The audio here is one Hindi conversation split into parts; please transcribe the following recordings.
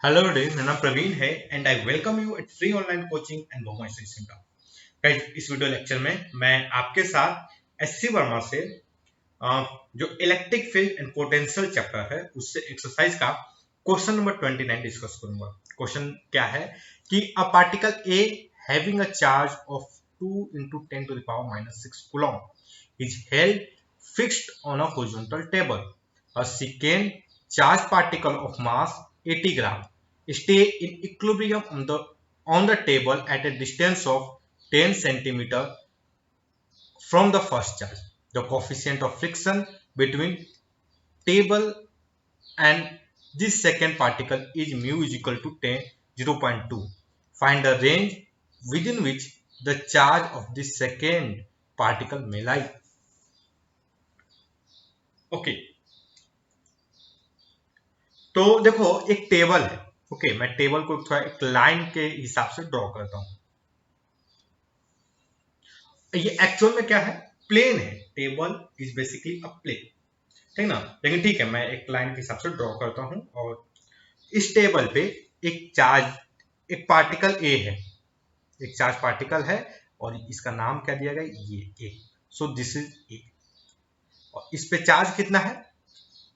हेलो डे, मेरा नाम प्रवीण है and I welcome you at free online coaching and बहुमा स्टडी सेंटर। गाइस, इस वीडियो लेक्चर में मैं आपके साथ एससी वर्मा से जो electric field and potential chapter है उससे एक्सरसाइज का क्वेश्चन नंबर 29 डिस्कस करूंगा। क्वेश्चन क्या है कि a particle A having a charge of 2 into 10 to the power minus 6 coulomb is held fixed on a horizontal table. A second charged particle of mass 80 gram stay in equilibrium on the table at a distance of 10 centimeter from the first charge. The coefficient of friction between table and this second particle is mu is equal to 10 0.2. Find the range within which the charge of this second particle may lie. Okay, तो देखो एक टेबल है। ओके, मैं टेबल को थोड़ा एक लाइन के हिसाब से ड्रॉ करता हूं। ये एक्चुअल में क्या है, प्लेन है। Table is basically a plane, ठीक ना। लेकिन ठीक है, मैं एक लाइन के हिसाब से ड्रॉ करता हूं और इस टेबल पे एक चार्ज, एक पार्टिकल ए है, एक चार्ज पार्टिकल है और इसका नाम क्या दिया गया, ये ए। सो दिस इज ए और इस पे चार्ज कितना है,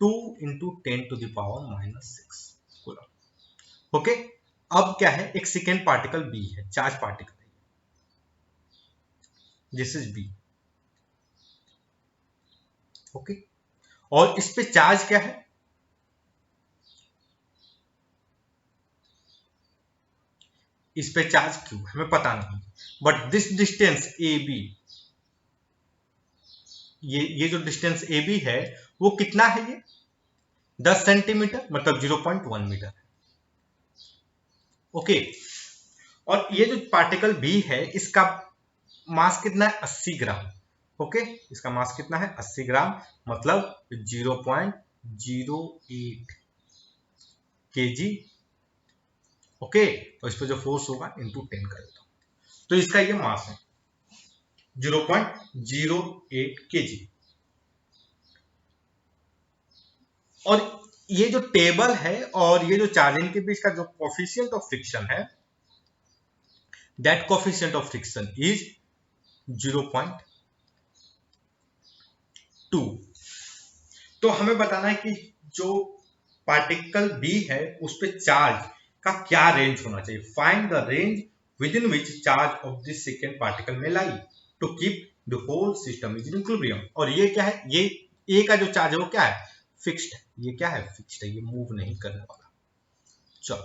2 into 10 to the power minus 6 coulomb. Okay, अब क्या है, एक सेकेंड पार्टिकल बी है, चार्ज पार्टिकल है, दिस इज बी। ओके, और इस पे चार्ज क्या है, इस पे चार्ज क्यू हमें पता नहीं, but this distance A B, ये जो डिस्टेंस ए बी है वो कितना है, ये 10 सेंटीमीटर मतलब 0.1 मीटर। ओके, और ये जो पार्टिकल बी है इसका मास कितना है, 80 ग्राम। ओके, इसका मास कितना है, 80 ग्राम मतलब 0.08 केजी। ओके, तो इस पर जो फोर्स होगा इंटू 10 कर देता हूं, तो इसका ये मास है 0.08 केजी। और ये जो टेबल है और ये जो चार्जिंग के बीच का जो कोफिशिएंट ऑफ फ्रिक्शन है, that coefficient of friction is 0.2। तो हमें बताना है कि जो पार्टिकल बी है उस पे चार्ज का क्या रेंज होना चाहिए। Find the range within which charge of this second particle may lie to keep the whole system is in equilibrium. और ये क्या है, ये ए का जो चार्ज है वो क्या है, फिक्स्ड है। ये क्या है, फिक्स्ड है, ये मूव नहीं करने वाला। चलो,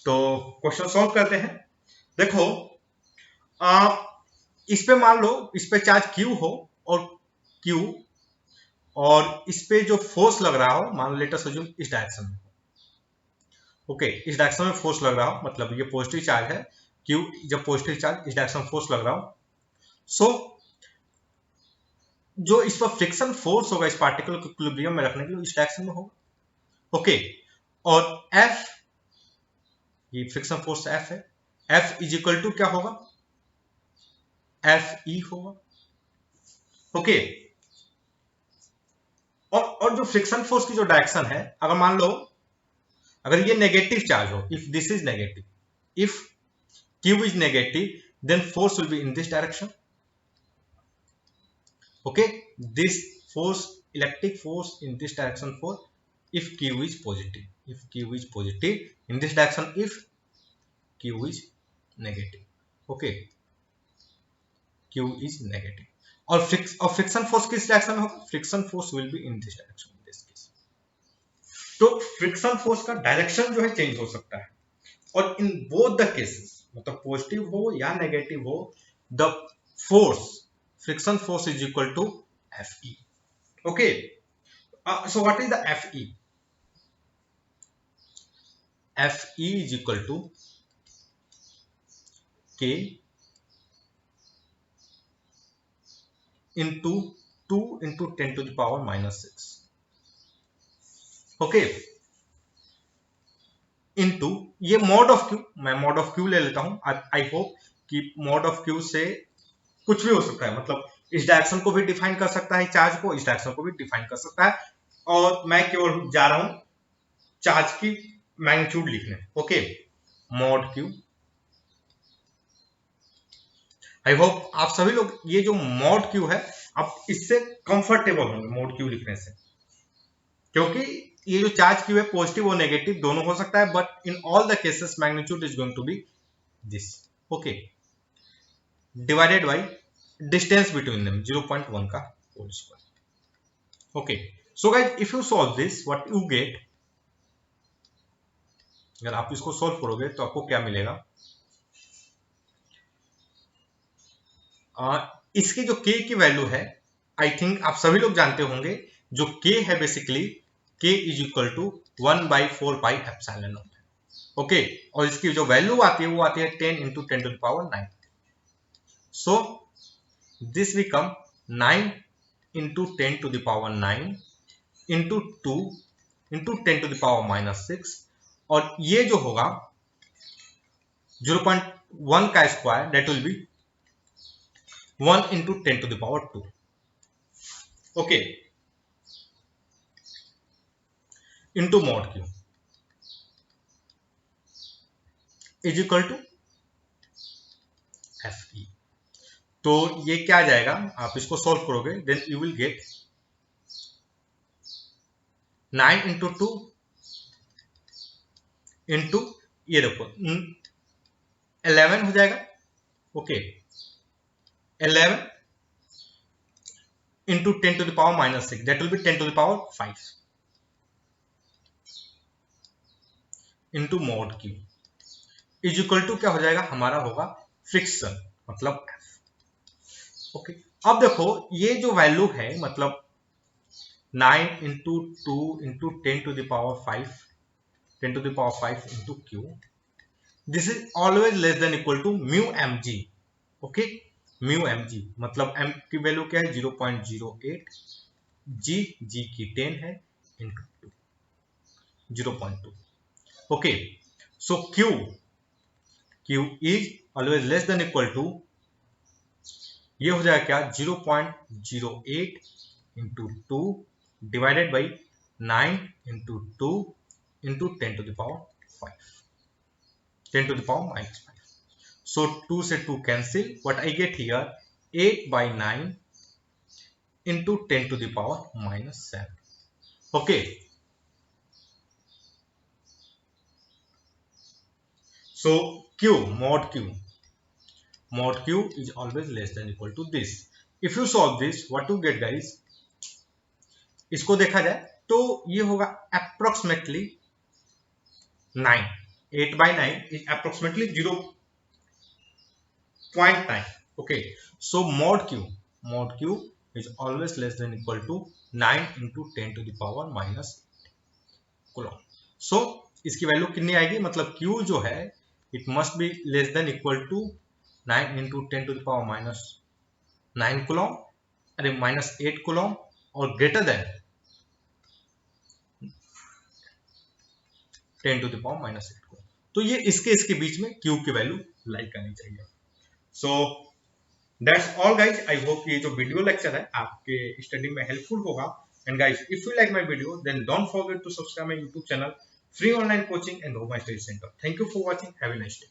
तो क्वेश्चन सॉल्व करते हैं। देखो, आ, इस पे मान लो इस पे चार्ज क्यू हो और क्यू, और इस पे जो फोर्स लग रहा हो, मान लो लेट अस अज्यूम इस डायरेक्शन में। ओके, इस डायरेक्शन में फोर्स लग रहा हो, मतलब ये पॉजिटिव चार्ज है क्यू, जब पॉजिटिव चार्ज इस डायरेक्शन में फोर्स लग रहा हो, सो जो इस पर फ्रिक्शन फोर्स होगा इस पार्टिकल को इक्विलिब्रियम में रखने के लिए इस डायरेक्शन में होगा। ओके, और एफ, ये फ्रिक्शन फोर्स एफ है, एफ इज इक्वल टू क्या होगा, एफ ई होगा। ओके, और जो फ्रिक्शन फोर्स की जो डायरेक्शन है, अगर मान लो अगर ये नेगेटिव चार्ज हो, if this is negative, if q is negative then force will be in this direction. Okay, this force, electric force in this direction for if q is positive, if q is positive in this direction, if q is negative. Okay, q is negative और फ्रिक्शन फोर्स किस डायरेक्शन में होगा, friction force will be in this direction in this case. तो फ्रिक्शन फोर्स का डायरेक्शन जो है चेंज हो सकता है, और इन बोथ द केसेस, मतलब पॉजिटिव हो या नेगेटिव हो, the force, friction force is equal to F E. Okay, so what is the F E, F E is equal to K into 2 into 10 to the power minus 6। Okay, into ये मॉड ऑफ क्यू, मैं मॉड ऑफ क्यू ले लेता हूं। आई होप कि मॉड ऑफ क्यू से कुछ भी हो सकता है, मतलब इस डायरेक्शन को भी डिफाइन कर सकता है, चार्ज को इस डायरेक्शन को भी डिफाइन कर सकता है, और मैं केवल जा रहा हूं चार्ज की मैग्नीट्यूड लिखने। Okay, mod Q. I hope आप सभी लोग ये जो मॉड क्यू है आप इससे कंफर्टेबल होंगे मॉड क्यू लिखने से, क्योंकि ये जो चार्ज क्यू है पॉजिटिव और नेगेटिव दोनों हो सकता है, but in all the cases magnitude is going to be this. Okay, divided by distance between them 0.1 का whole square. Okay, so guys if you solve this what you get, अगर आप इसको सॉल्व करोगे तो आपको क्या मिलेगा, इसकी जो k की वैल्यू है आई थिंक आप सभी लोग जानते होंगे, जो k है basically k is equal to 1/4 pi epsilon naught. Okay, और इसकी जो वैल्यू आती है वो आती है 10 into 10 to the power 9। So this become 9 into 10 to the power 9 into 2 into 10 to the power -6, और ये जो होगा 0.1 का square that will be 1 into 10 to the power 2। Okay, into mod q is equal to F E. तो ये क्या आ जाएगा, आप इसको सॉल्व करोगे then you will get 9 into 2 into ये देखो 11 हो जाएगा। Okay, 11 into 10 to the power -6 that will be 10 to the power 5 into mod q is equal to क्या हो जाएगा, हमारा होगा फ्रिक्शन मतलब F। ओके, अब देखो ये जो वैल्यू है मतलब 9 into 2 into 10 to the power 5 10 to the power 5 into q, this is always less than equal to mu mg। Okay, mu mg मतलब m की वैल्यू क्या है 0.08, g की 10 है into 2 0.2। Okay, so q is always less than equal to, ये हो जाएगा क्या 0.08 into 2 divided by 9 into 2 into 10 to the power 5 10 to the power -5। so 2 से 2 cancel, what I get here 8 by 9 into 10 to the power -7। okay, so mod q is always less than equal to this। if you solve this what you get guys, इसको देखा जाए तो ये होगा approximately 9, 8 by 9 is approximately 0.9। okay, so mod q is always less than equal to 9 into 10 to the power -8 coulomb। so इसकी वैल्यू कितनी आएगी, मतलब q जो है it must be less than equal to 9 into 10 to the power -9 coulomb, अरे -8 coulomb, और greater than 10 to the power -8 coulomb। तो ये इसके बीच में q की वैल्यू लाई करनी चाहिए। So that's all guys, I hope ये जो वीडियो लेक्चर है आपके स्टडी में हेल्पफुल होगा। And guys if you like my video then don't forget to subscribe my YouTube channel free online coaching and home study centre. Thank you for watching, have a nice day.